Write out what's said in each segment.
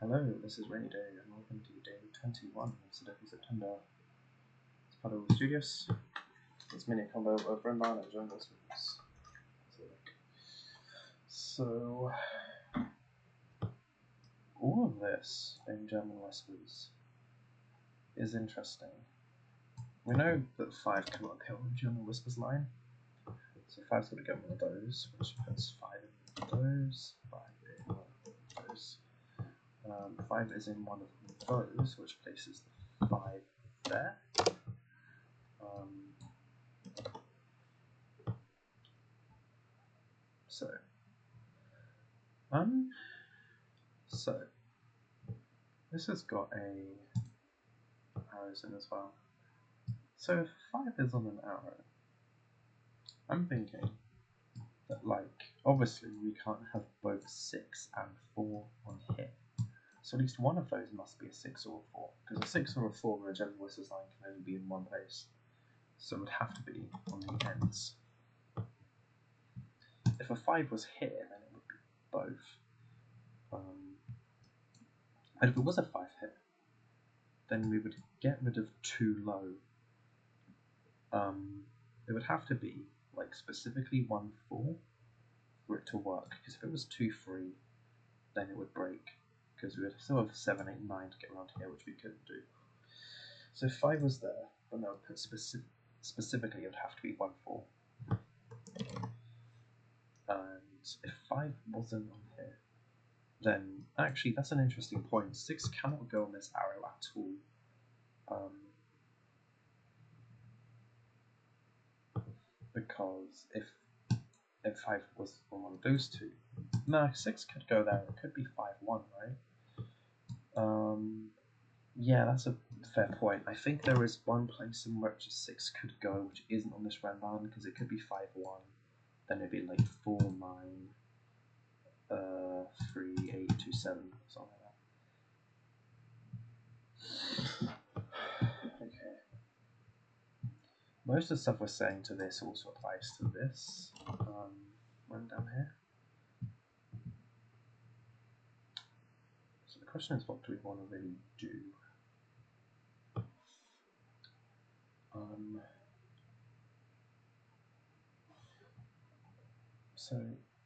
Hello, this is Rainy Day, and welcome to day 21 of Sudoku September. It's part of Studious. It's mini combo of Renban and Jungle Swims. So, all of this in German Whispers is interesting. We know that 5 cannot appear on the German Whispers line, so 5's got to go in one of those, which puts 5 in those, 5 in one of those. 5 is in one of those, which places the 5 there. So this has got arrows in as well. So if 5 is on an arrow, I'm thinking that, like, obviously we can't have both 6 and 4 on here. So at least one of those must be a 6 or a 4, because a 6 or a 4 in a General Whispers line can only be in one place. So it would have to be on the ends. If a 5 was here, then it would be both. And if it was a 5 here, then we would get rid of 2 low. It would have to be like specifically 1 4 for it to work, because if it was 2 3, then it would break, because we would still have 7 8 9 to get around here, which we couldn't do. So if 5 was there, then I would put specifically it would have to be 1 4. And if 5 wasn't on here, then actually that's an interesting point. 6 cannot go on this arrow at all. Because if 5 was on one of those two, no, 6 could go there. It could be 5 1, right? Yeah, that's a fair point. I think there is one place in which a 6 could go, which isn't on this Renban, because it could be 5 1. Then it'd be like 4 9, 3 8 2 7, something like that. Okay. Most of the stuff we're saying to this also applies to this. Run down here. So the question is, what do we want to really do? So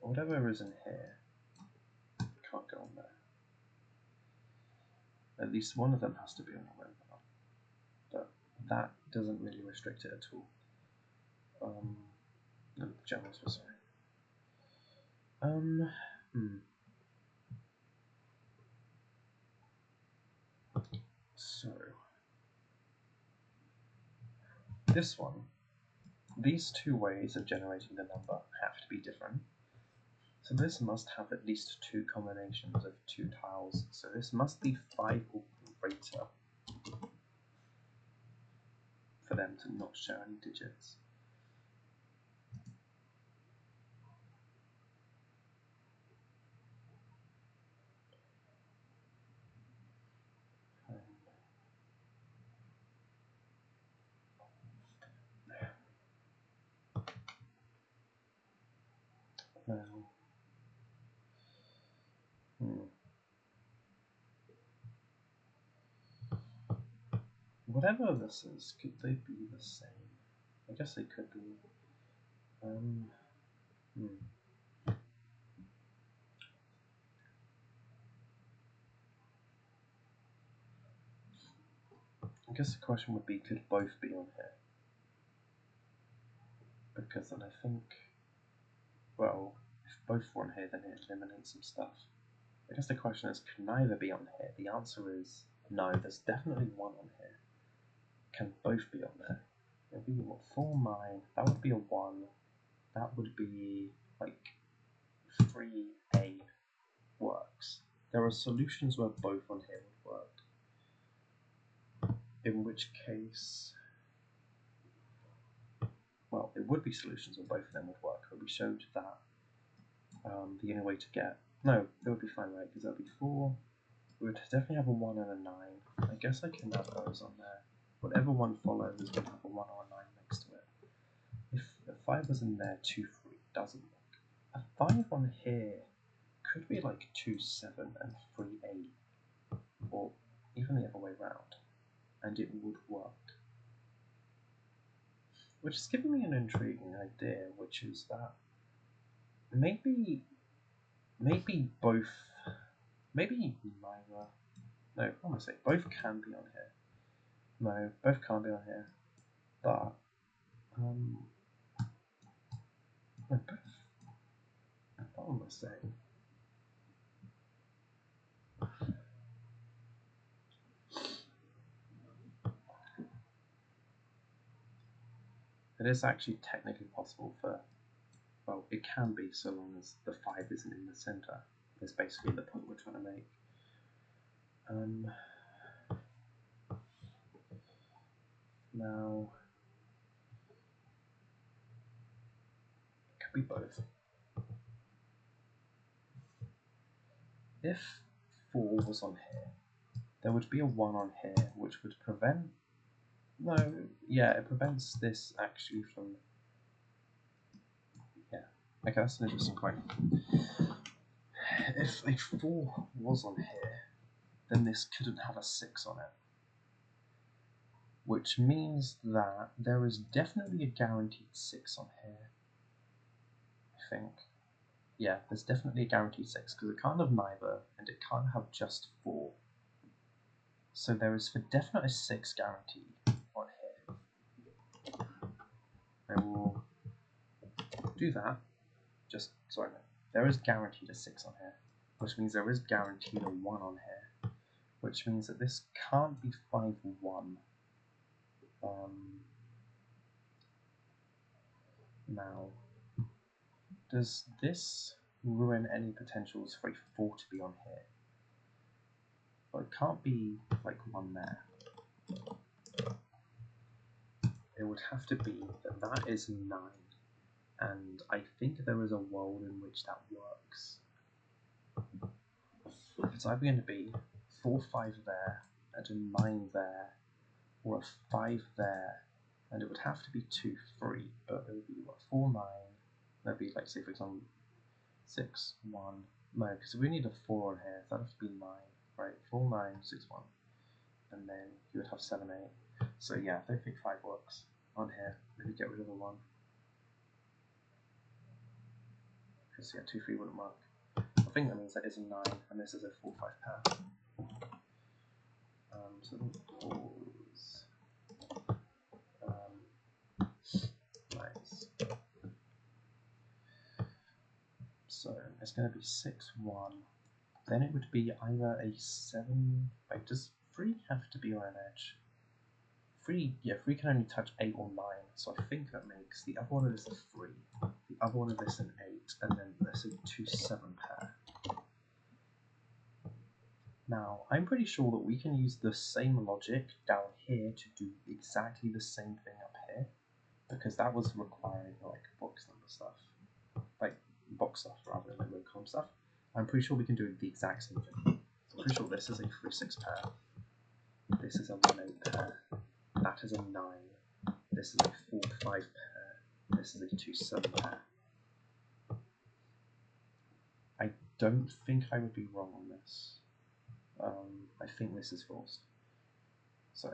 whatever is in here can't go on there. At least one of them has to be on the Renban, but that doesn't really restrict it at all. No, the generals were sorry. So this one, these 2 ways of generating the number have to be different. So this must have at least 2 combinations of 2 tiles. So this must be 5 or greater for them to not show any digits. Now, whatever this is, could they be the same? I guess they could be. I guess the question would be, could both be on here? Because then I think, well, if both were on here, then it eliminates some stuff. I guess the question is, can neither be on here? The answer is no, there's definitely one on here. Can both be on there? It would be, what, 4 9, that would be a 1, that would be like 3 8 works. There are solutions where both on here would work. In which case, well, it would be solutions where both of them would work, but we showed that the only way to get, no, it would be fine, right, because that would be 4, we would definitely have a 1 and a 9, I guess I can add those on there, whatever one follows is going to have a 1 or a 9 next to it. If a 5 was in there, 2 3 doesn't work. A 5 on here could be like 2 7 and 3 8, even the other way round, and it would work. Which is giving me an intriguing idea, which is that maybe both, maybe neither. No, what am I saying? Both can be on here. No, both can't be on here. But no, both. What am I saying? It is actually technically possible for, well, it can be so long as the 5 isn't in the center. That's basically the point we're trying to make. Now, it could be both. If 4 was on here, there would be a 1 on here, which would prevent. No, yeah, it prevents this actually from. Yeah, okay, that's an interesting point. If a 4 was on here, then this couldn't have a 6 on it. Which means that there is definitely a guaranteed 6 on here. I think. Yeah, there's definitely a guaranteed 6, because it can't have neither, and it can't have just 4. So there is for definite a 6 guaranteed on here. I will do that. Sorry, no. There is guaranteed a 6 on here, which means there is guaranteed a 1 on here, which means that this can't be 5, 1. Now, does this ruin any potentials for a 4 to be on here? Well, it can't be like 1 there. It would have to be that is 9. And I think there is a world in which that works. It's either going to be 4, 5 there, and a 9 there, or a 5 there, and it would have to be 2, 3, but it would be what, 4, 9, that'd be like, say for example, 6, 1, no, because we need a 4 on here, so that'd have to be 9, right, 4, 9, 6, 1, and then you would have 7, 8, so yeah, I don't think 5 works on here, maybe get rid of the 1. Because yeah, 2, 3 wouldn't work. I think that means that is a 9, and this is a 4, 5 pair. So pause. Nice. So it's going to be 6, 1. Then it would be either a 7. Wait, does 3 have to be on an edge? 3, yeah, 3 can only touch 8 or 9, so I think that makes the other one of this a 3, the other one of this an 8, and then this a 2, 7 pair. Now, I'm pretty sure that we can use the same logic down here to do exactly the same thing up here, because that was requiring like box number stuff, like box stuff rather than like row column stuff. I'm pretty sure we can do the exact same thing. I'm pretty sure this is a 3, 6 pair, this is a 1, 8 pair, that is a 9, this is a 4, 5 pair, this is a 2, 7 pair. I don't think I would be wrong on this. I think this is forced. So,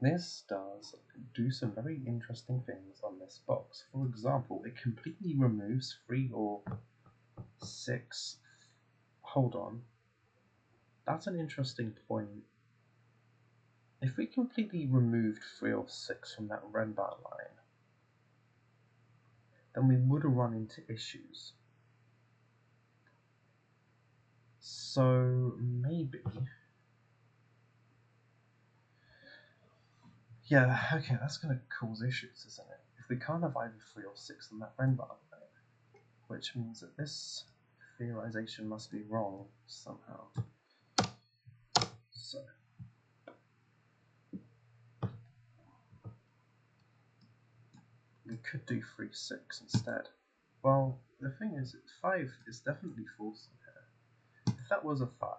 this does do some very interesting things on this box. For example, it completely removes 3 or 6. Hold on. That's an interesting point. If we completely removed 3 or 6 from that red bar line, then we would have run into issues. So maybe, yeah, okay, that's going to cause issues, isn't it? If we can't have either 3 or 6 on that red bar line, which means that this theorization must be wrong somehow. So, we could do 3, 6 instead. Well, the thing is, 5 is definitely false in here. If that was a 5,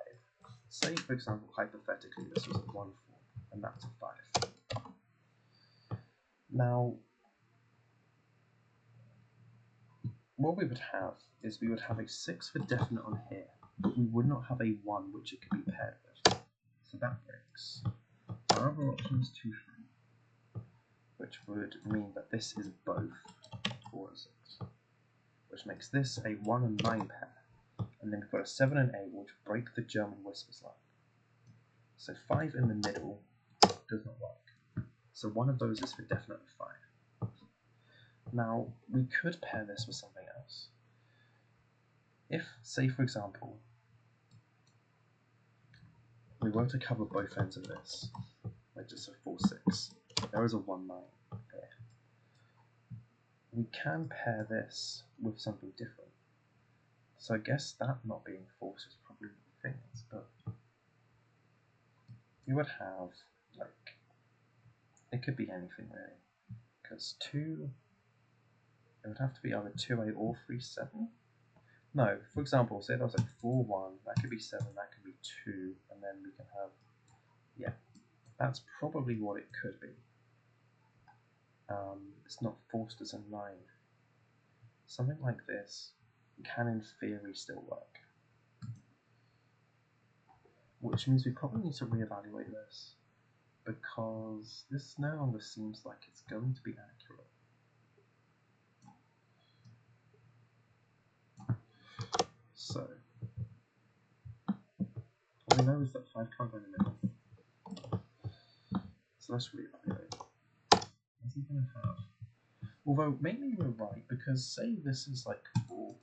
say for example, hypothetically, this was a 1, 4, and that's a 5. Now, what we would have is we would have a 6 for definite on here, but we would not have a 1 which it could be paired with. So that breaks. Our other option is 2, 3, which would mean that this is both 4 and 6, which makes this a 1 and 9 pair. And then we've got a 7 and 8, which break the German whispers line. So 5 in the middle does not work. So one of those is for definite 5. Now, we could pair this with something else. If, say for example, we were to cover both ends of this, like just a 4, 6, there is a 1, 9 here. We can pair this with something different. So I guess that not being forced is probably things, but you would have, like, it could be anything really, because 2, it would have to be either 2A or 3, 7. No, for example, say that was like 4, 1, that could be 7, that could be 2, and then we can have, yeah, that's probably what it could be. It's not forced as a 9. Something like this can in theory still work. Which means we probably need to reevaluate this, because this no longer seems like it's going to be accurate. So, all we know is that 5 can't go in the middle. So let's reevaluate. What's he going to have? Although, maybe we're right, because say this is like 4,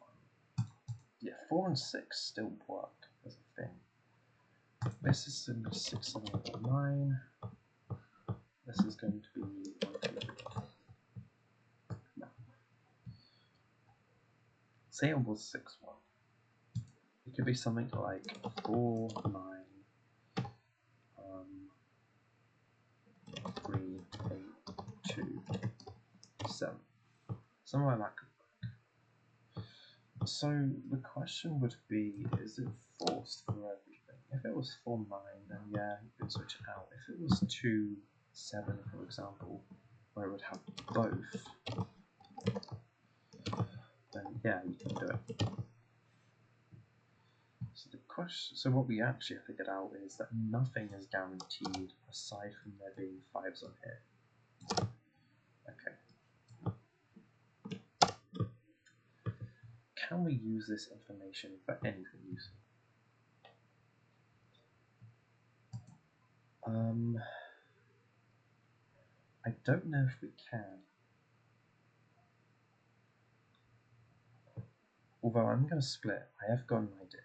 1. Yeah, 4 and 6 still work as a thing. This is going to be 6, 7, 8, 9. This is going to be 1, 2, 3. No. Say it was 6, 1. It could be something like 4, 9, 3, 8, 2, 7. Something like that could work. So the question would be, is it forced for everything? If it was 4, 9, then yeah, you can switch it out. If it was 2, 7, for example, where it would have both, then yeah, you can do it. So the question, so what we actually figured out is that nothing is guaranteed aside from there being 5s on here. Okay. Can we use this information for anything useful? I don't know if we can. Although I'm going to split. I have got an idea.